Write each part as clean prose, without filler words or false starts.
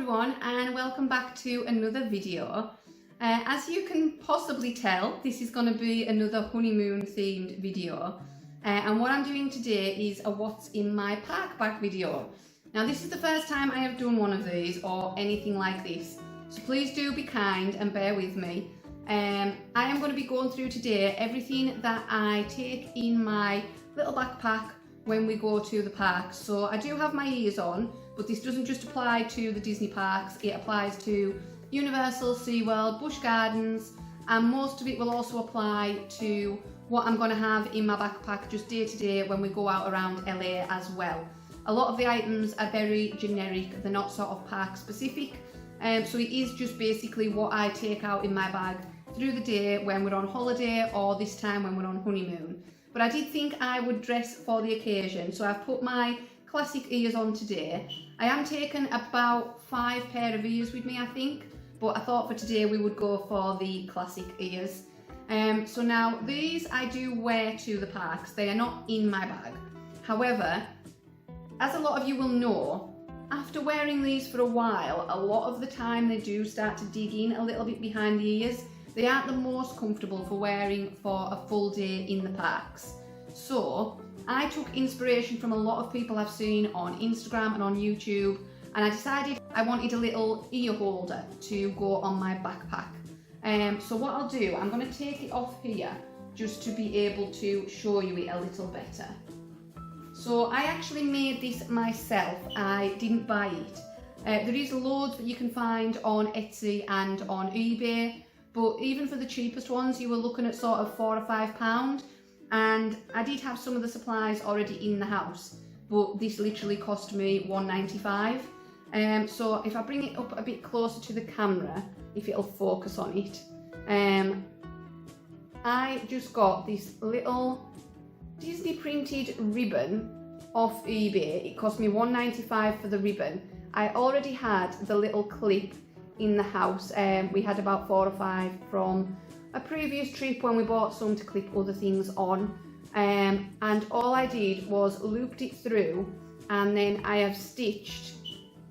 everyone, and welcome back to another video. As you can possibly tell, this is going to be another honeymoon themed video, and what I'm doing today is a what's in my park bag video. Now this is the first time I have done one of these or anything like this, so please do be kind and bear with me. I am going to be going through today everything that I take in my little backpack when we go to the parks. So I do have my ears on, but this doesn't just apply to the Disney parks, it applies to Universal, SeaWorld, Busch Gardens, and most of it will also apply to what I'm going to have in my backpack just day to day when we go out around LA as well. A lot of the items are very generic, they're not sort of park specific, so it is just basically what I take out in my bag through the day when we're on holiday or this time when we're on honeymoon. But I did think I would dress for the occasion, so I've put my classic ears on today. I am taking about 5 pair of ears with me, I think, but I thought for today we would go for the classic ears. So now these I do wear to the parks, they are not in my bag. However, as a lot of you will know, after wearing these for a while, a lot of the time they do start to dig in a little bit behind the ears. They aren't the most comfortable for wearing for a full day in the parks. So I took inspiration from a lot of people I've seen on Instagram and on YouTube, and I decided I wanted a little ear holder to go on my backpack. So what I'll do, I'm going to take it off here just to be able to show you it a little better. So I actually made this myself, I didn't buy it. There is loads that you can find on Etsy and on eBay, but even for the cheapest ones you were looking at sort of £4 or £5, and I did have some of the supplies already in the house, but this literally cost me £1.95. So if I bring it up a bit closer to the camera, if it'll focus on it, I just got this little Disney printed ribbon off eBay. It cost me £1.95 for the ribbon. I already had the little clip in the house. We had about 4 or 5 from a previous trip when we bought some to clip other things on, and all I did was looped it through, and then I have stitched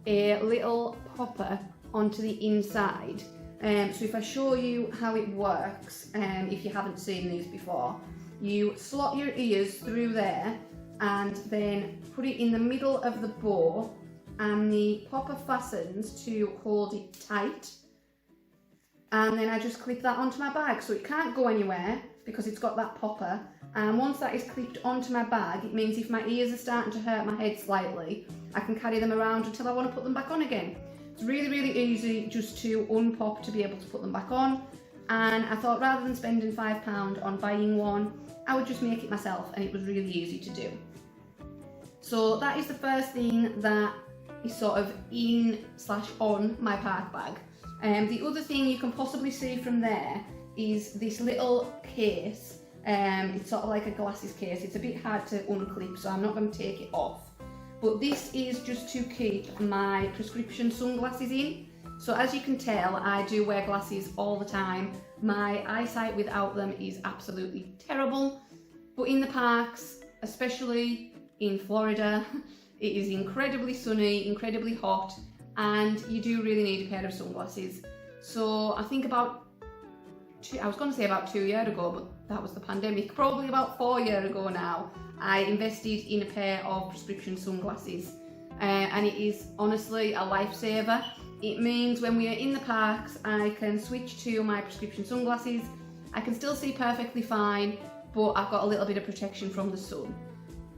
a little popper onto the inside. So if I show you how it works, if you haven't seen these before, you slot your ears through there and then put it in the middle of the bow, and the popper fastens to hold it tight, and then I just clip that onto my bag so it can't go anywhere because it's got that popper. And once that is clipped onto my bag, it means if my ears are starting to hurt my head slightly, I can carry them around until I want to put them back on again. It's really easy just to unpop to be able to put them back on, and I thought rather than spending £5 on buying one, I would just make it myself, and it was really easy to do. So that is the first thing that is sort of in/on my park bag. The other thing you can possibly see from there is this little case. It's sort of like a glasses case. It's a bit hard to unclip, so I'm not going to take it off. But this is just to keep my prescription sunglasses in. So as you can tell, I do wear glasses all the time. My eyesight without them is absolutely terrible. But in the parks, especially in Florida, it is incredibly sunny, incredibly hot, and you do really need a pair of sunglasses. So I think about 2 years ago, but that was the pandemic, probably about 4 years ago now, I invested in a pair of prescription sunglasses, and it is honestly a lifesaver. It means when we are in the parks, I can switch to my prescription sunglasses. I can still see perfectly fine, but I've got a little bit of protection from the sun.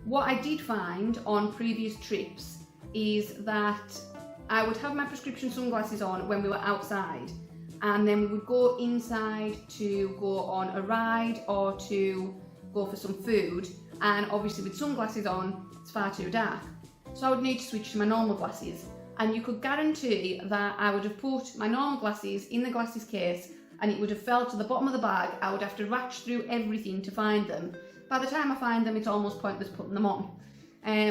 What I did find on previous trips is that I would have my prescription sunglasses on when we were outside, and then we would go inside to go on a ride or to go for some food, and obviously with sunglasses on it's far too dark, so I would need to switch to my normal glasses, and you could guarantee that I would have put my normal glasses in the glasses case and it would have fell to the bottom of the bag. I would have to ratchet through everything to find them. By the time I find them, it's almost pointless putting them on.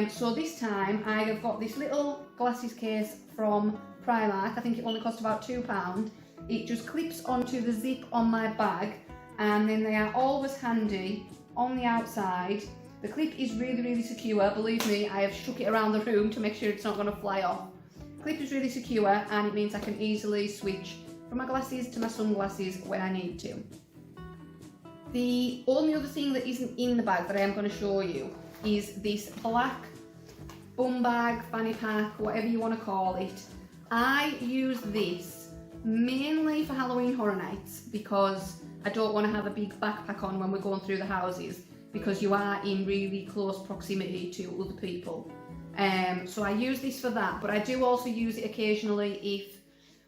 So this time I have got this little glasses case from Primark. I think it only cost about £2. It just clips onto the zip on my bag, and then they are always handy on the outside. The clip is really secure, believe me, I have shook it around the room to make sure it's not going to fly off. clip is really secure and it means I can easily switch from my glasses to my sunglasses when I need to. The only other thing that isn't in the bag that I am going to show you is this black bum bag, fanny pack, whatever you want to call it. I use this mainly for Halloween Horror Nights because I don't want to have a big backpack on when we're going through the houses, because you are in really close proximity to other people. So I use this for that, but I do also use it occasionally if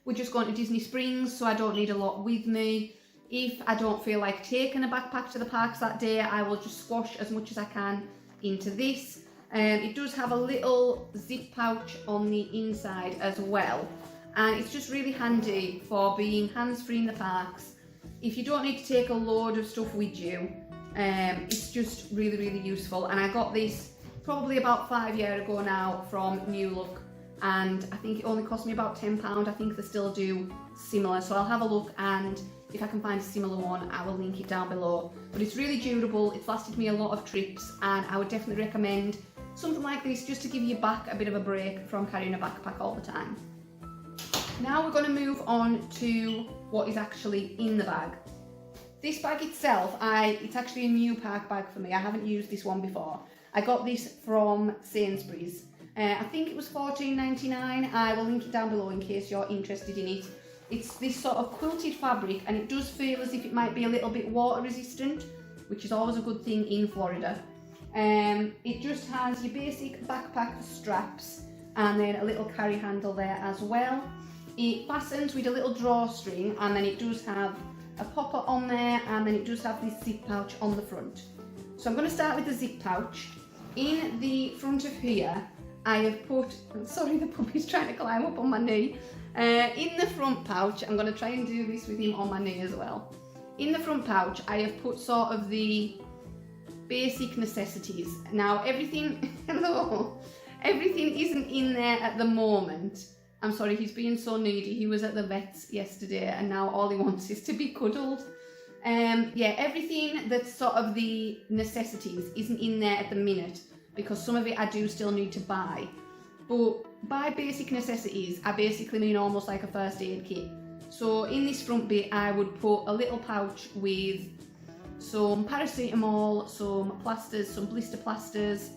we're just going to Disney Springs, so I don't need a lot with me. If I don't feel like taking a backpack to the parks that day, I will just squash as much as I can into this. It does have a little zip pouch on the inside as well, and it's just really handy for being hands-free in the parks. If you don't need to take a load of stuff with you, it's just really, really useful. And I got this probably about 5 years ago now from New Look, and I think it only cost me about £10. I think they still do similar, so I'll have a look, and if I can find a similar one, I will link it down below. But it's really durable, it's lasted me a lot of trips, and I would definitely recommend something like this just to give your back a bit of a break from carrying a backpack all the time. Now we're going to move on to what is actually in the bag. This bag itself, it's actually a new park bag for me. I haven't used this one before. I got this from Sainsbury's. I think it was £14.99. I will link it down below in case you're interested in it. It's this sort of quilted fabric, and it does feel as if it might be a little bit water resistant, which is always a good thing in Florida. It just has your basic backpack straps and then a little carry handle there as well. It fastens with a little drawstring, and then it does have a popper on there, and then it does have this zip pouch on the front. So I'm going to start with the zip pouch. In the front of here, I have put, sorry, the puppy's trying to climb up on my knee. In the front pouch, I'm going to try and do this with him on my knee as well. In the front pouch, I have put sort of the basic necessities. Now everything, hello, everything isn't in there at the moment. I'm sorry, he's being so needy. He was at the vet's yesterday and now all he wants is to be cuddled. Yeah, everything that's sort of the necessities isn't in there at the minute because some of it I do still need to buy. But by basic necessities, I basically mean almost like a first aid kit. So in this front bit, I would put a little pouch with some paracetamol, some plasters, some blister plasters,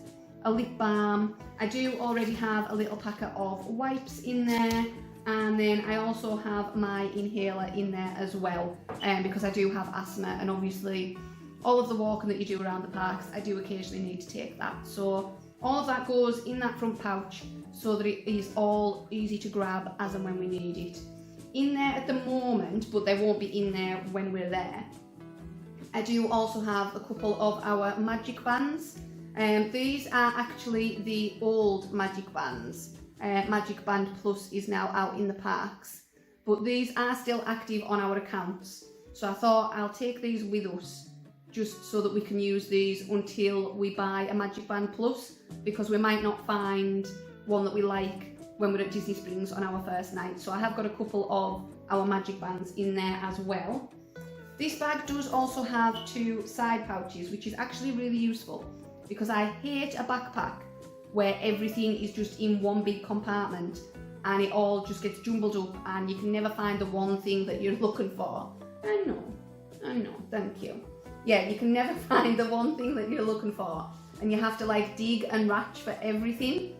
a lip balm. I do already have a little packet of wipes in there, and then I also have my inhaler in there as well, because I do have asthma, and obviously all of the walking that you do around the parks, I do occasionally need to take that. So all of that goes in that front pouch so that it is all easy to grab as and when we need it. In there at the moment, but they won't be in there when we're there, I do also have a couple of our magic bands. These are actually the old magic bands. Magic Band Plus is now out in the parks, but these are still active on our accounts. So I thought I'll take these with us just so that we can use these until we buy a Magic Band Plus, because we might not find one that we like when we're at Disney Springs on our first night. So I have got a couple of our magic bands in there as well. This bag does also have 2 side pouches, which is actually really useful because I hate a backpack where everything is just in one big compartment and it all just gets jumbled up and you can never find the one thing that you're looking for. I know, thank you. Yeah, you can never find the one thing that you're looking for and you have to like dig and ratch for everything.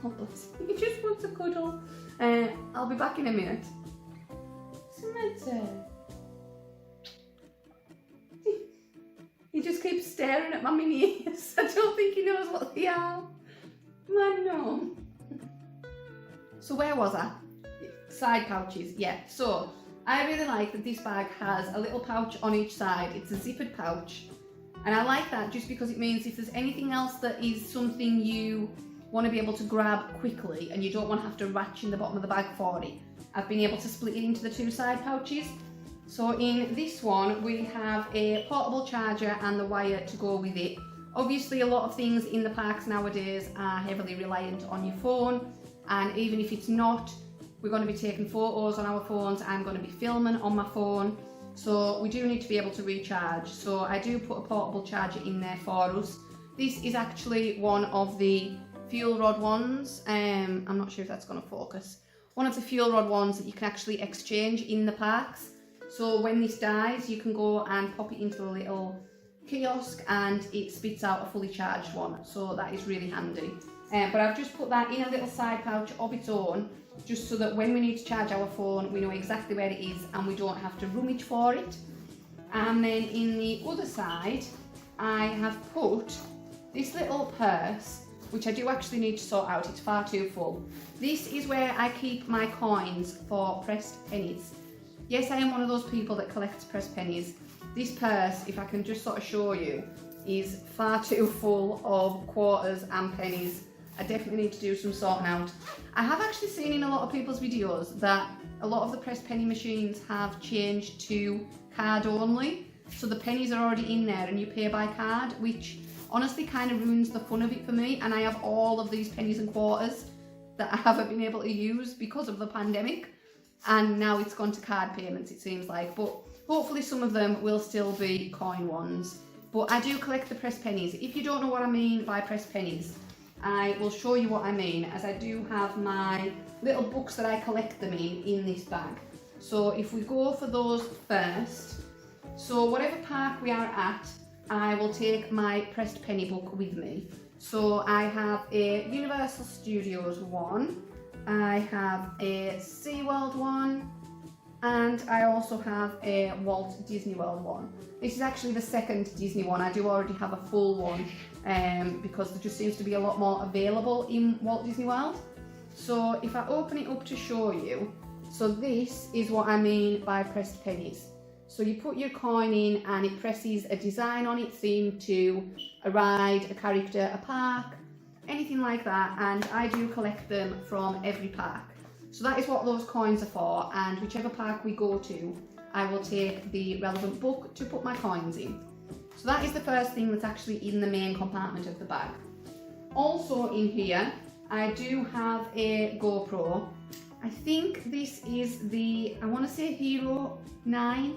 Oh, bless him. He just wants a cuddle. I'll be back in a minute. Samantha. He just keeps staring at my mini ears. I don't think he knows what they are. I know. So where was I? Side pouches, yeah. So I really like that this bag has a little pouch on each side. It's a zippered pouch. And I like that just because it means if there's anything else that is something you want to be able to grab quickly and you don't want to have to ratchet in the bottom of the bag for it, I've been able to split it into the 2 side pouches. So in this one we have a portable charger and the wire to go with it. Obviously a lot of things in the parks nowadays are heavily reliant on your phone, and even if it's not, we're going to be taking photos on our phones, I'm going to be filming on my phone, so we do need to be able to recharge. So I do put a portable charger in there for us. This is actually one of the fuel rod ones. I'm not sure if that's going to focus. One of the fuel rod ones that you can actually exchange in the parks. So when this dies, you can go and pop it into the little kiosk and it spits out a fully charged one. So that is really handy. But I've just put that in a little side pouch of its own, just so that when we need to charge our phone, we know exactly where it is and we don't have to rummage for it. And then in the other side, I have put this little purse, which I do actually need to sort out. It's far too full. This is where I keep my coins for pressed pennies. Yes, I am one of those people that collects pressed pennies. This purse, if I can just sort of show you, is far too full of quarters and pennies. I definitely need to do some sorting out. I have actually seen in a lot of people's videos that a lot of the pressed penny machines have changed to card only. So the pennies are already in there and you pay by card, which honestly kind of ruins the fun of it for me. And I have all of these pennies and quarters that I haven't been able to use because of the pandemic. And now it's gone to card payments, it seems like. But hopefully some of them will still be coin ones. But I do collect the pressed pennies. If you don't know what I mean by pressed pennies, I will show you what I mean, as I do have my little books that I collect them in this bag. So if we go for those first, so whatever park we are at, I will take my pressed penny book with me. So I have a Universal Studios one, I have a SeaWorld one, and I also have a Walt Disney World one. This is actually the second Disney one. I do already have a full one because there just seems to be a lot more available in Walt Disney World. So if I open it up to show you, so this is what I mean by pressed pennies. So you put your coin in and it presses a design on it themed to a ride, a character, a park, anything like that, and I do collect them from every park. So that is what those coins are for, and whichever park we go to, I will take the relevant book to put my coins in. So that is the first thing that's actually in the main compartment of the bag. Also in here, I do have a GoPro. I think this is the, I want to say Hero 9.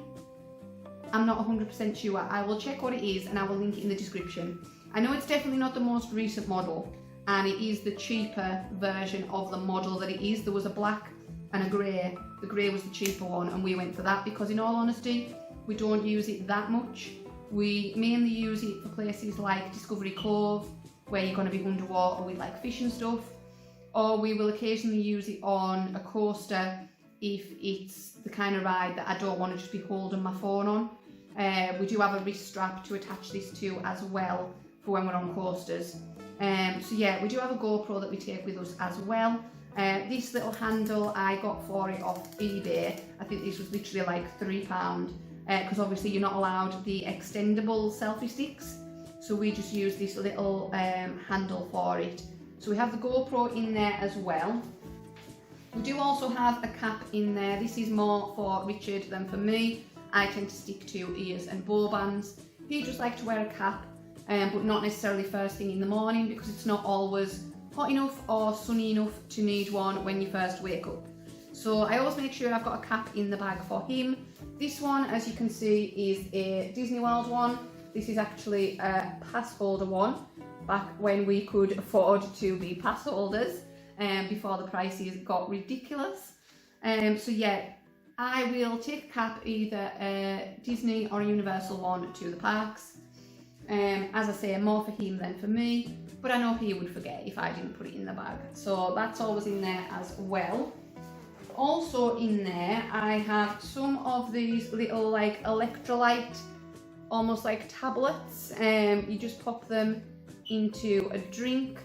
I'm not 100% sure. I will check what it is and I will link it in the description. I know it's definitely not the most recent model, and it is the cheaper version of the model that it is. There was a black and a grey. The grey was the cheaper one and we went for that because in all honesty, we don't use it that much. We mainly use it for places like Discovery Cove, where you're going to be underwater with like fish and stuff, or we will occasionally use it on a coaster if it's the kind of ride that I don't want to just be holding my phone on. We do have a wrist strap to attach this to as well for when we're on coasters. So yeah, we do have a GoPro that we take with us as well. This little handle I got for it off eBay. I think this was literally like £3 because obviously you're not allowed the extendable selfie sticks. So we just use this little handle for it. So we have the GoPro in there as well. We do also have a cap in there. This is more for Richard than for me. I tend to stick to ears and bow bands. He just likes to wear a cap, but not necessarily first thing in the morning because it's not always hot enough or sunny enough to need one when you first wake up. So I always make sure I've got a cap in the bag for him. This one, as you can see, is a Disney World one. This is actually a pass holder one, back when we could afford to be pass holders. Before the prices got ridiculous. So yeah, I will take a cap, either a Disney or a Universal one, to the parks. As I say, more for him than for me, but I know he would forget if I didn't put it in the bag. So that's always in there as well. Also in there, I have some of these little like electrolyte, almost like tablets. You just pop them into a drink.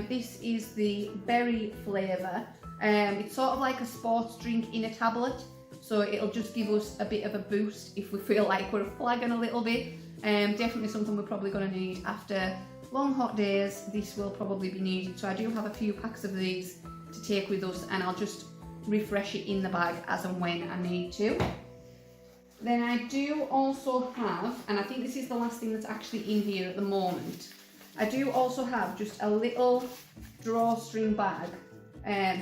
This is the berry flavour. It's sort of like a sports drink in a tablet, so it'll just give us a bit of a boost if we feel like we're flagging a little bit. Definitely something we're probably going to need after long hot days. This will probably be needed, so I do have a few packs of these to take with us, and I'll just refresh it in the bag as and when I need to. Then I do also have, and I think this is the last thing that's actually in here at the moment, I do also have just a little drawstring bag.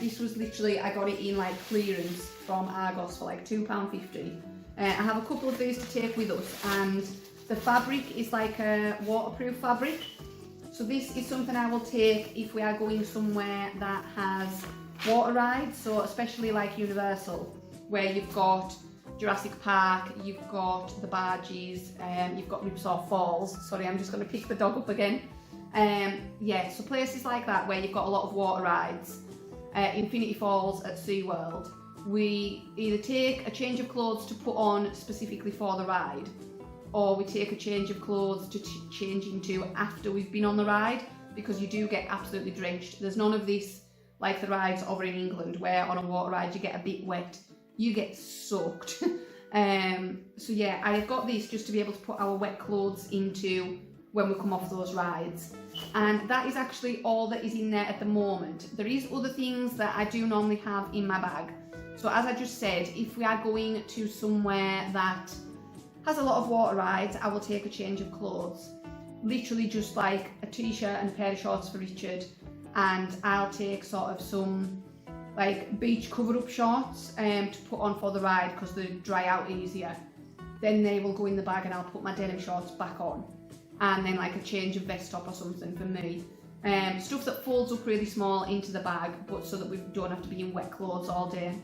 This was literally, I got it in like clearance from Argos for like £2.50. I have a couple of these to take with us, and the fabric is like a waterproof fabric. So this is something I will take if we are going somewhere that has water rides, so especially like Universal, where you've got Jurassic Park, you've got the barges, you've got Ripsaw Falls. Sorry, I'm just going to pick the dog up again. Yeah, so places like that where you've got a lot of water rides. Infinity Falls at SeaWorld, we either take a change of clothes to put on specifically for the ride, or we take a change of clothes to change into after we've been on the ride, because you do get absolutely drenched. There's none of this like the rides over in England where on a water ride you get a bit wet. You get soaked. So yeah, I've got this just to be able to put our wet clothes into when we come off those rides. And that is actually all that is in there at the moment. There is other things that I do normally have in my bag. So as I just said, if we are going to somewhere that has a lot of water rides, I will take a change of clothes. Literally just like a t-shirt and a pair of shorts for Richard, and I'll take sort of some like beach cover-up shorts to put on for the ride because they dry out easier. Then they will go in the bag and I'll put my denim shorts back on, and then like a change of vest top or something for me. Stuff that folds up really small into the bag, but so that we don't have to be in wet clothes all day.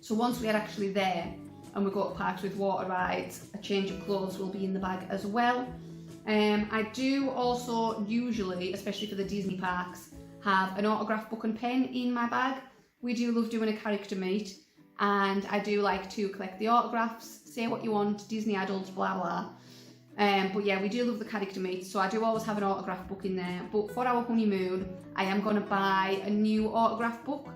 So once we are actually there and we go to parks with water rides, a change of clothes will be in the bag as well. I do also usually, especially for the Disney parks, have an autograph book and pen in my bag. We do love doing a character meet, and I do like to collect the autographs, say what you want, Disney adults, blah blah. But yeah, we do love the character meet, so I do always have an autograph book in there. But for our honeymoon, I am going to buy a new autograph book.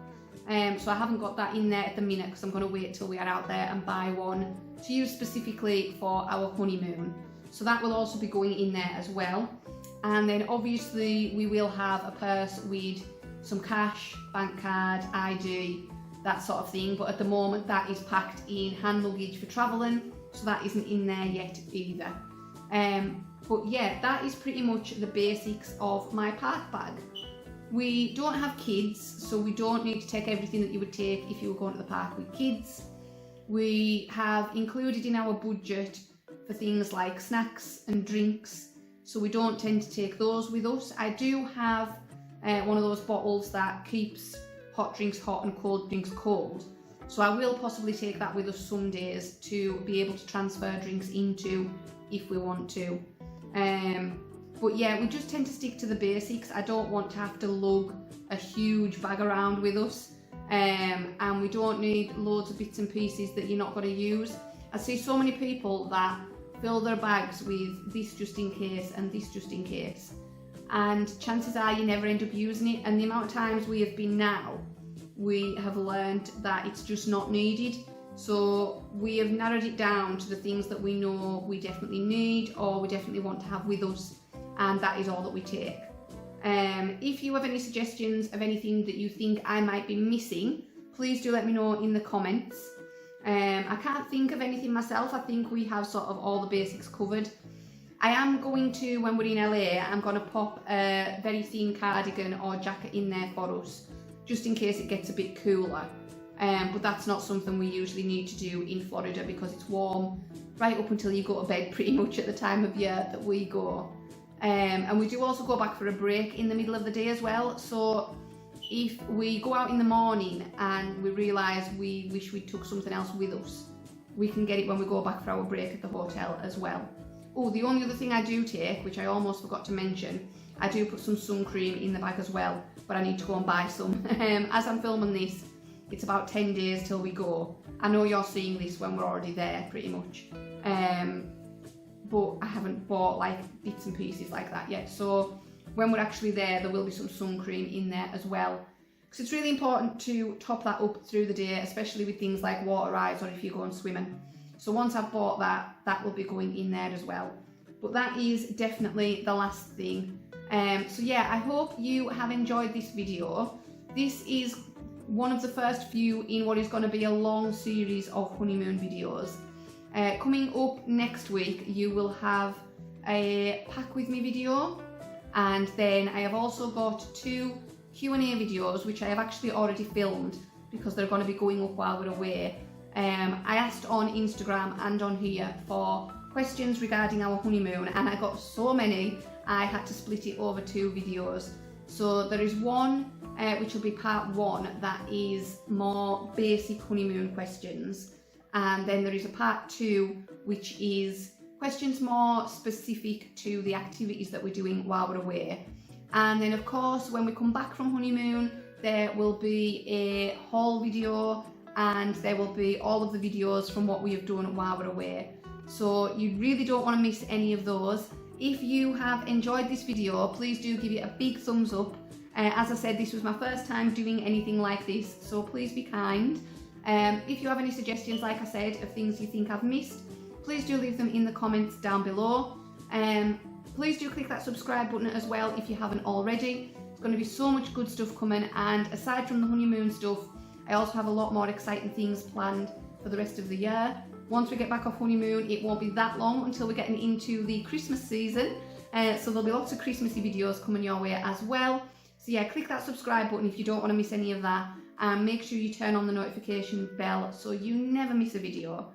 So I haven't got that in there at the minute because I'm going to wait till we are out there and buy one to use specifically for our honeymoon. So that will also be going in there as well. And then obviously we will have a purse with some cash, bank card, ID, that sort of thing. But at the moment that is packed in hand luggage for travelling, so that isn't in there yet either. But yeah, that is pretty much the basics of my park bag. We don't have kids, so we don't need to take everything that you would take if you were going to the park with kids. We have included in our budget for things like snacks and drinks, so we don't tend to take those with us. I do have one of those bottles that keeps hot drinks hot and cold drinks cold, so I will possibly take that with us some days to be able to transfer drinks into if we want to. But yeah, we just tend to stick to the basics. I don't want to have to lug a huge bag around with us, and we don't need loads of bits and pieces that you're not going to use. I see so many people that fill their bags with this just in case and this just in case, and chances are you never end up using it. And the amount of times we have been now, we have learned that it's just not needed. So we have narrowed it down to the things that we know we definitely need or we definitely want to have with us, and that is all that we take. If you have any suggestions of anything that you think I might be missing, please do let me know in the comments. I can't think of anything myself. I think we have sort of all the basics covered. I am going to, when we're in LA, I'm going to pop a very thin cardigan or jacket in there for us, just in case it gets a bit cooler. But that's not something we usually need to do in Florida because it's warm right up until you go to bed pretty much at the time of year that we go. And we do also go back for a break in the middle of the day as well. So if we go out in the morning and we realise we wish we took something else with us, we can get it when we go back for our break at the hotel as well. Oh, the only other thing I do take, which I almost forgot to mention, I do put some sun cream in the bag as well, but I need to go and buy some. As I'm filming this, it's about 10 days till we go. I know you're seeing this when we're already there pretty much. But I haven't bought like bits and pieces like that yet. So when we're actually there will be some sun cream in there as well. Because it's really important to top that up through the day, especially with things like water rides or if you're going swimming. So once I've bought that, that will be going in there as well. But that is definitely the last thing. So yeah, I hope you have enjoyed this video. This is one of the first few in what is going to be a long series of honeymoon videos. Coming up next week, you will have a pack with me video, and then I have also got 2 Q&A videos which I have actually already filmed because they're going to be going up while we're away. I asked on Instagram and on here for questions regarding our honeymoon, and I got so many I had to split it over 2 videos. So there is one which will be part 1 that is more basic honeymoon questions, and then there is a part 2 which is questions more specific to the activities that we're doing while we're away. And then of course when we come back from honeymoon there will be a haul video, and there will be all of the videos from what we have done while we're away. So you really don't want to miss any of those. If you have enjoyed this video, please do give it a big thumbs up. As I said, this was my first time doing anything like this, so please be kind. If you have any suggestions, like I said, of things you think I've missed, please do leave them in the comments down below. Please do click that subscribe button as well if you haven't already. There's going to be so much good stuff coming, and aside from the honeymoon stuff, I also have a lot more exciting things planned for the rest of the year. Once we get back off honeymoon, it won't be that long until we're getting into the Christmas season, so there'll be lots of Christmassy videos coming your way as well. So yeah, click that subscribe button if you don't want to miss any of that, and make sure you turn on the notification bell so you never miss a video.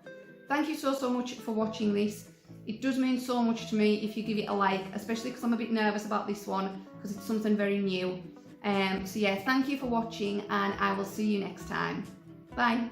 Thank you so much for watching this. It does mean so much to me if you give it a like, especially because I'm a bit nervous about this one because it's something very new. So yeah, thank you for watching, and I will see you next time. Bye.